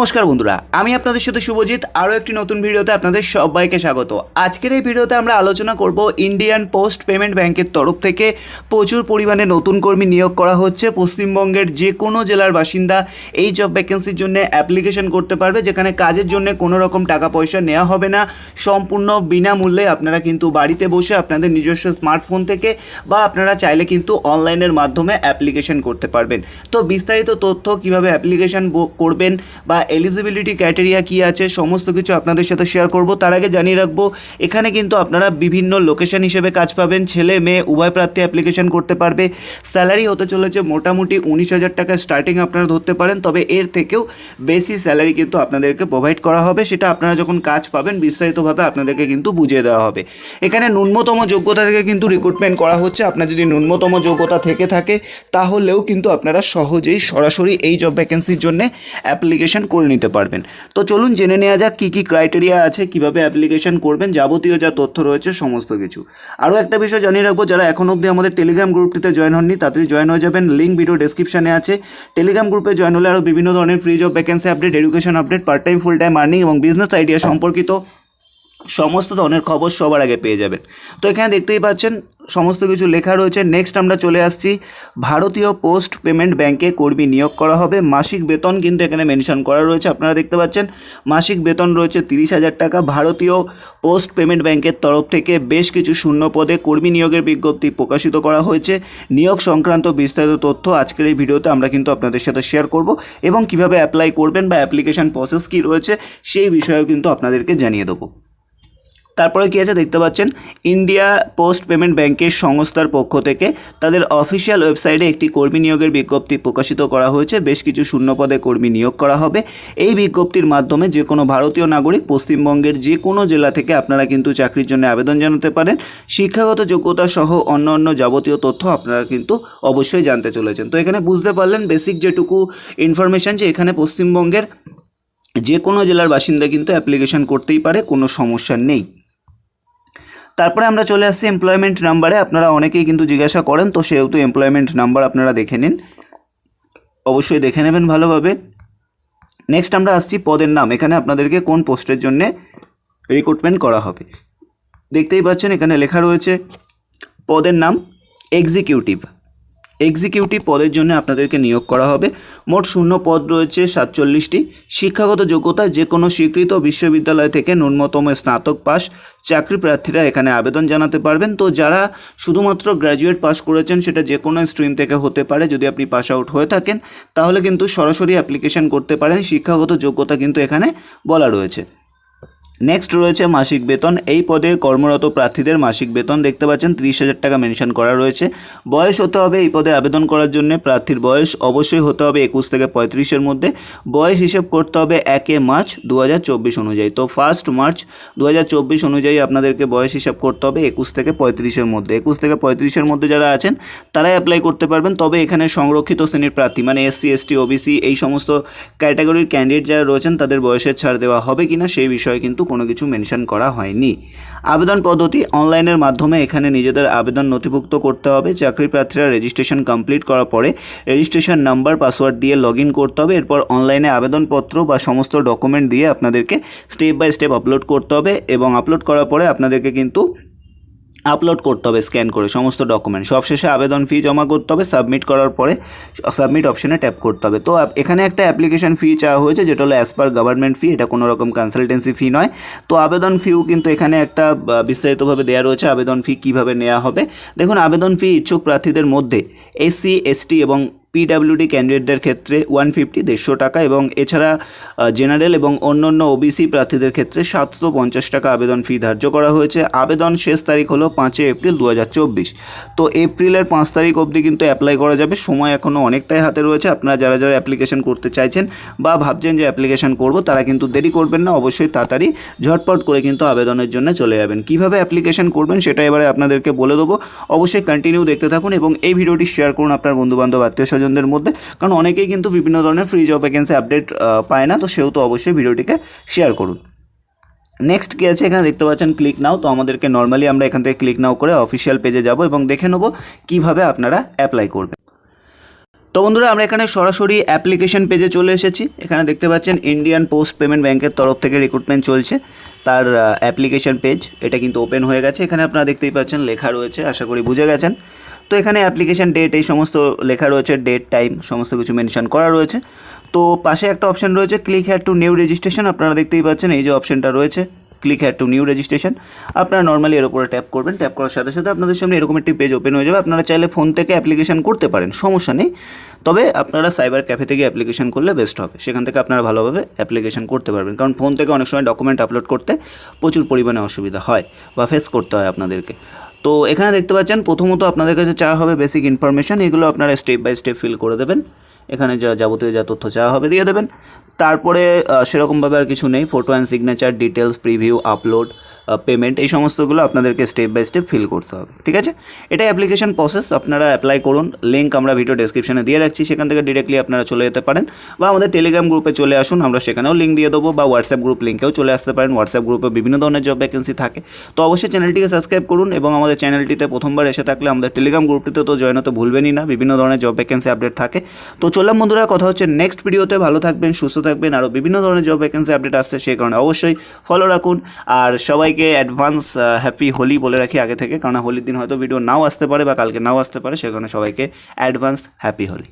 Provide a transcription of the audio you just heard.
নমস্কার বন্ধুরা, আমি আপনাদের সাথে শুভজিৎ। আরও একটি নতুন ভিডিওতে আপনাদের সবাইকে স্বাগত। আজকের এই ভিডিওতে আমরা আলোচনা করব ইন্ডিয়ান পোস্ট পেমেন্ট ব্যাংকের তরফ থেকে প্রচুর পরিমাণে নতুন কর্মী নিয়োগ করা হচ্ছে। পশ্চিমবঙ্গের যে কোনো জেলার বাসিন্দা এই জব ভ্যাকেন্সির জন্য অ্যাপ্লিকেশন করতে পারবে, যেখানে কাজের জন্য কোনো রকম টাকা পয়সা নেওয়া হবে না। সম্পূর্ণ বিনামূল্যে আপনারা কিন্তু বাড়িতে বসে আপনাদের নিজস্ব স্মার্টফোন থেকে বা আপনারা চাইলে কিন্তু অনলাইনের মাধ্যমে অ্যাপ্লিকেশন করতে পারবেন। তো বিস্তারিত তথ্য কীভাবে অ্যাপ্লিকেশন করবেন বা এলিজিবিলিটি ক্রাইটেরিয়া কী আছে সমস্ত কিছু আপনাদের সাথে শেয়ার করব। তার আগে জানিয়ে রাখবো, এখানে কিন্তু আপনারা বিভিন্ন লোকেশন হিসেবে কাজ পাবেন। ছেলে মেয়ে উভয় প্রার্থী অ্যাপ্লিকেশন করতে পারবে। স্যালারি হতে চলেছে মোটামুটি 19,000 টাকা স্টার্টিং আপনারা ধরতে পারেন, তবে এর থেকেও বেশি স্যালারি কিন্তু আপনাদেরকে প্রোভাইড করা হবে। সেটা আপনারা যখন কাজ পাবেন বিস্তারিতভাবে আপনাদেরকে কিন্তু বুঝিয়ে দেওয়া হবে। এখানে ন্যূনতম যোগ্যতা থেকে কিন্তু রিক্রুটমেন্ট করা হচ্ছে। আপনার যদি ন্যূনতম যোগ্যতা থেকে থাকে তাহলেও কিন্তু আপনারা সহজেই সরাসরি এই জব ভ্যাকেন্সির জন্য অ্যাপ্লিকেশন করে নিতে পারবেন। তো চলুন জেনে নেওয়া যাক কী কী ক্রাইটেরিয়া আছে, কিভাবে অ্যাপ্লিকেশন করবেন, যাবতীয় যা তথ্য রয়েছে সমস্ত কিছু। আরও একটা বিষয় জানিয়ে রাখবো, যারা এখন অবধি আমাদের টেলিগ্রাম গ্রুপটিতে জয়েন হননি তাড়াতাড়ি জয়েন হয়ে যাবেন। লিঙ্ক ভিডিও ডেসক্রিপশানে আছে। টেলিগ্রাম গ্রুপে জয়েন হলে আরও বিভিন্ন ধরনের free job vacancy update, education update, part time full time earning এবং বিজনেস আইডিয়া সম্পর্কিত সমস্ত ধরনের খবর সবার আগে পেয়ে যাবেন। তো এখানে দেখতেই পাচ্ছেন সমস্ত কিছু লেখা রয়েছে। নেক্সট আমরা চলে আসছি, ভারতীয় পোস্ট পেমেন্ট ব্যাংকে কর্মী নিয়োগ করা হবে। মাসিক বেতন কিন্তু এখানে মেনশন করা রয়েছে, আপনারা দেখতে পাচ্ছেন। মাসিক বেতন রয়েছে 30,000 টাকা। ভারতীয় পোস্ট পেমেন্ট ব্যাংকের তরফ থেকে বেশ কিছু শূন্য পদে কর্মী নিয়োগের বিজ্ঞপ্তি প্রকাশিত করা হয়েছে। নিয়োগ সংক্রান্ত বিস্তারিত তথ্য আজকের এই ভিডিওতে আমরা কিন্তু আপনাদের সাথে শেয়ার করব এবং কিভাবে অ্যাপ্লাই করবেন বা অ্যাপ্লিকেশন প্রসেস কী রয়েছে সেই বিষয়েও কিন্তু আপনাদেরকে জানিয়ে দেবো। তারপরে কী আছে দেখতে পাচ্ছেন, ইন্ডিয়া পোস্ট পেমেন্ট ব্যাংকের সংস্থার পক্ষ থেকে তাদের অফিসিয়াল ওয়েবসাইটে একটি কর্মী নিয়োগের বিজ্ঞপ্তি প্রকাশিত করা হয়েছে। বেশ কিছু শূন্য পদে কর্মী নিয়োগ করা হবে। এই বিজ্ঞপ্তির মাধ্যমে যে কোনো ভারতীয় নাগরিক পশ্চিমবঙ্গের যে কোনো জেলা থেকে আপনারা কিন্তু চাকরির জন্য আবেদন জানাতে পারেন। শিক্ষাগত যোগ্যতা সহ অন্য যাবতীয় তথ্য আপনারা কিন্তু অবশ্যই জানতে চলেছেন। তো এখানে বুঝতে পারলেন বেসিক যেটুকু ইনফরমেশান, যে এখানে পশ্চিমবঙ্গের যে কোনো জেলার বাসিন্দা কিন্তু অ্যাপ্লিকেশন করতেই পারে, কোনো সমস্যা নেই। তারপরে আমরা চলে আসছি এমপ্লয়মেন্ট নাম্বারে। আপনারা অনেকেই কিন্তু জিজ্ঞাসা করেন, তো সেহেতু এমপ্লয়মেন্ট নাম্বার আপনারা দেখে নিন, অবশ্যই দেখে নেবেন ভালোভাবে। নেক্সট আমরা আসছি পদের নাম। এখানে আপনাদেরকে কোন পোস্টের জন্য রিক্রুটমেন্ট করা হবে দেখতেই পাচ্ছেন, এখানে লেখা রয়েছে পদের নাম এক্সিকিউটিভ পদের জন্য আপনাদেরকে নিয়োগ করা হবে। মোট শূন্য পদ রয়েছে 47টি। শিক্ষাগত যোগ্যতা যে কোনো স্বীকৃত বিশ্ববিদ্যালয় থেকে ন্যূনতম স্নাতক পাস চাকরি প্রার্থীরা এখানে আবেদন জানাতে পারবেন। তো যারা শুধুমাত্র গ্র্যাজুয়েট পাস করেছেন, সেটা যে কোনো স্ট্রিম থেকে হতে পারে, যদি আপনি পাস আউট হয়ে থাকেন তাহলে কিন্তু সরাসরি অ্যাপ্লিকেশন করতে পারেন। শিক্ষাগত যোগ্যতা কিন্তু এখানে বলা রয়েছে। নেক্সট রয়েছে মাসিক বেতন। এই পদে কর্মরত প্রার্থীদের মাসিক বেতন দেখতে পাচ্ছেন 30,000 টাকা মেনশন করা রয়েছে। বয়স হতে হবে এই পদে আবেদন করার জন্য, প্রার্থীর বয়স অবশ্যই হতে হবে 21 থেকে 35-এর মধ্যে। বয়স হিসেব করতে হবে 1 মার্চ 2024 অনুযায়ী। তো 1 মার্চ 2024 অনুযায়ী আপনাদেরকে বয়স হিসাব করতে হবে 21 থেকে 35-এর মধ্যে। 21 থেকে 35-এর মধ্যে যারা আছেন তারাই অ্যাপ্লাই করতে পারবেন। তবে এখানে সংরক্ষিত শ্রেণীর প্রার্থী মানে SC ST OBC এই সমস্ত ক্যাটাগরির ক্যান্ডিডেট যারা রয়েছেন তাদের বয়সের ছাড় দেওয়া হবে কিনা সেই বিষয়ে কিন্তু কোনো কিছু মেনশন করা হয়নি। আবেদন পদ্ধতি অনলাইনের মাধ্যমে এখানে নিজেদের আবেদন নথিভুক্ত করতে হবে। চাকরি প্রার্থীরা রেজিস্ট্রেশন কমপ্লিট করার পরে রেজিস্ট্রেশন নাম্বার পাসওয়ার্ড দিয়ে লগ ইন করতে হবে। এরপর অনলাইনে আবেদনপত্র বা সমস্ত ডকুমেন্ট দিয়ে আপনাদেরকে স্টেপ বাই স্টেপ আপলোড করতে হবে এবং আপলোড করার পরে আপনাদেরকে কিন্তু আপলোড করতে হবে স্ক্যান করে সমস্ত ডকুমেন্ট। সবশেষে আবেদন ফি জমা করতে হবে। সাবমিট করার পরে সাবমিট অপশানে ট্যাপ করতে হবে। তো এখানে একটা অ্যাপ্লিকেশন ফি চাওয়া হয়েছে, যেটা হলো অ্যাজ পার গভর্নমেন্ট ফি, এটা কোনো রকম কনসালটেন্সি ফি নয়। তো আবেদন ফিও কিন্তু এখানে একটা বিস্তারিতভাবে দেওয়া রয়েছে আবেদন ফি কীভাবে নেওয়া হবে। দেখুন, আবেদন ফি ইচ্ছুক প্রার্থীদের মধ্যে SC ST এবং PWD ক্যান্ডিডেটদের ক্ষেত্রে 150 টাকা এবং এছাড়া জেনারেল এবং অন্যান্য OBC প্রার্থীদের ক্ষেত্রে 750 টাকা আবেদন ফি ধার্য করা হয়েছে। আবেদন শেষ তারিখ হলো 5 এপ্রিল 2024। তো এপ্রিলের 5 তারিখ অবধি কিন্তু অ্যাপ্লাই করা যাবে। সময় এখনও অনেকটাই হাতে রয়েছে। আপনারা যারা অ্যাপ্লিকেশন করতে চাইছেন বা ভাবছেন যে অ্যাপ্লিকেশন করব, তারা কিন্তু দেরি করবেন না, অবশ্যই তাড়াতাড়ি ঝটপট করে কিন্তু আবেদনের জন্য চলে যাবেন। কিভাবে অ্যাপ্লিকেশন করবেন সেটা এবারে আপনাদেরকে বলে দেবো, অবশ্যই কন্টিনিউ দেখতে থাকুন এবং এই ভিডিওটি শেয়ার করুন আপনার বন্ধুবান্ধব আত্মীয় স্বজনদের মধ্যে, কারণ অনেকেই কিন্তু বিভিন্ন ধরনের ফ্রি জব ভ্যাকেন্সি আপডেট পায় না। তো সেহেতু অবশ্যই ভিডিওটিকে শেয়ার করুন। নেক্সট কী আছে এখানে দেখতে পাচ্ছেন ক্লিক নাও। তো আমাদেরকে নর্মালি আমরা এখান থেকে ক্লিক নাও করে অফিসিয়াল পেজে যাব এবং দেখে নেব কীভাবে আপনারা অ্যাপ্লাই করবেন। তো বন্ধুরা আমরা এখানে সরাসরি অ্যাপ্লিকেশন পেজে চলে এসেছি। এখানে দেখতে পাচ্ছেন ইন্ডিয়ান পোস্ট পেমেন্ট ব্যাংকের তরফ থেকে রিক্রুটমেন্ট চলছে, তার অ্যাপ্লিকেশন পেজ এটা কিন্তু ওপেন হয়ে গেছে। এখানে আপনারা দেখতেই পাচ্ছেন লেখা রয়েছে, আশা করি বুঝে গেছেন। তো এখানে অ্যাপ্লিকেশন ডেট এই সমস্ত লেখা রয়েছে, ডেট টাইম সমস্ত কিছু মেনশন করা রয়েছে। তো পাশে একটা অপশন রয়েছে click here two new registration, আপনারা দেখতেই পাচ্ছেন এই যে অপশনটা রয়েছে click here two new registration. আপনারা নর্মালি এর উপরে ট্যাপ করবেন, ট্যাপ করার সাথে সাথে আপনাদের সামনে এরকম একটি পেজ ওপেন হয়ে যাবে। আপনারা চাইলে ফোন থেকে অ্যাপ্লিকেশন করতে পারেন, সমস্যা নেই, তবে আপনারা সাইবার ক্যাফে থেকে অ্যাপ্লিকেশন করলে বেস্ট হবে। সেখান থেকে আপনারা ভালোভাবে অ্যাপ্লিকেশন করতে পারবেন, কারণ ফোন থেকে অনেক সময় ডকুমেন্ট আপলোড করতে প্রচুর পরিমাণে অসুবিধা হয় বা ফেস করতে হয় আপনাদেরকে। তো এখানে দেখতে পাচ্ছেন প্রথমত আপনাদের কাছে চাওয়া হবে বেসিক ইনফরমেশন, এগুলো আপনারা স্টেপ বাই স্টেপ ফিল করে দেবেন। এখানে যাবতীয় যা তথ্য চাওয়া হবে দিয়ে দেবেন। তারপরে সেরকমভাবে আর কিছু নেই, photo and signature, details, preview, upload, payment, এই সমস্তগুলো আপনাদেরকে স্টেপ বাই স্টেপ ফিল করতে হবে, ঠিক আছে। এটাই অ্যাপ্লিকেশন প্রসেস, আপনারা অ্যাপ্লাই করুন। লিঙ্ক আমরা ভিডিও ডেসক্রিপশনে দিয়ে রাখছি, সেখান থেকে ডিরেক্টলি আপনারা চলে যেতে পারেন, বা আমাদের টেলিগ্রাম গ্রুপে চলে আসুন, আমরা সেখানেও লিঙ্ক দিয়ে দেবো, বা হোয়াটসঅ্যাপ গ্রুপ লিঙ্কেও চলে আসতে পারেন। হোয়াটসঅ্যাপ গ্রুপে বিভিন্ন ধরনের জব ভ্যাকেন্সি থাকে। তো অবশ্যই চ্যানেলটিকে সাবস্ক্রাইব করুন, এবং আমাদের চ্যানেলটিতে প্রথমবার এসে থাকলে আমাদের টেলিগ্রাম গ্রুপটিতে তো জয়েন হতে ভুলবেনই না, বিভিন্ন ধরনের জব ভ্যাকেন্সি আপডেট থাকে। তো চললাম বন্ধুরা, কথা হচ্ছে নেক্সট ভিডিওতে। ভালো থাকবেন, সুস্থ থাকবেন, আরও বিভিন্ন ধরনের জব ভ্যাকেন্সি আপডেট আসছে, সেই কারণে অবশ্যই ফলো রাখুন। আর সবাইকে অ্যাডভান্স হ্যাপি হোলি বলে রাখি আগে থেকে, কারণ হোলির দিন হয়তো ভিডিও নাও আসতে পারে বা কালকে নাও আসতে পারে, সে কারণে সবাইকে অ্যাডভান্স হ্যাপি হোলি।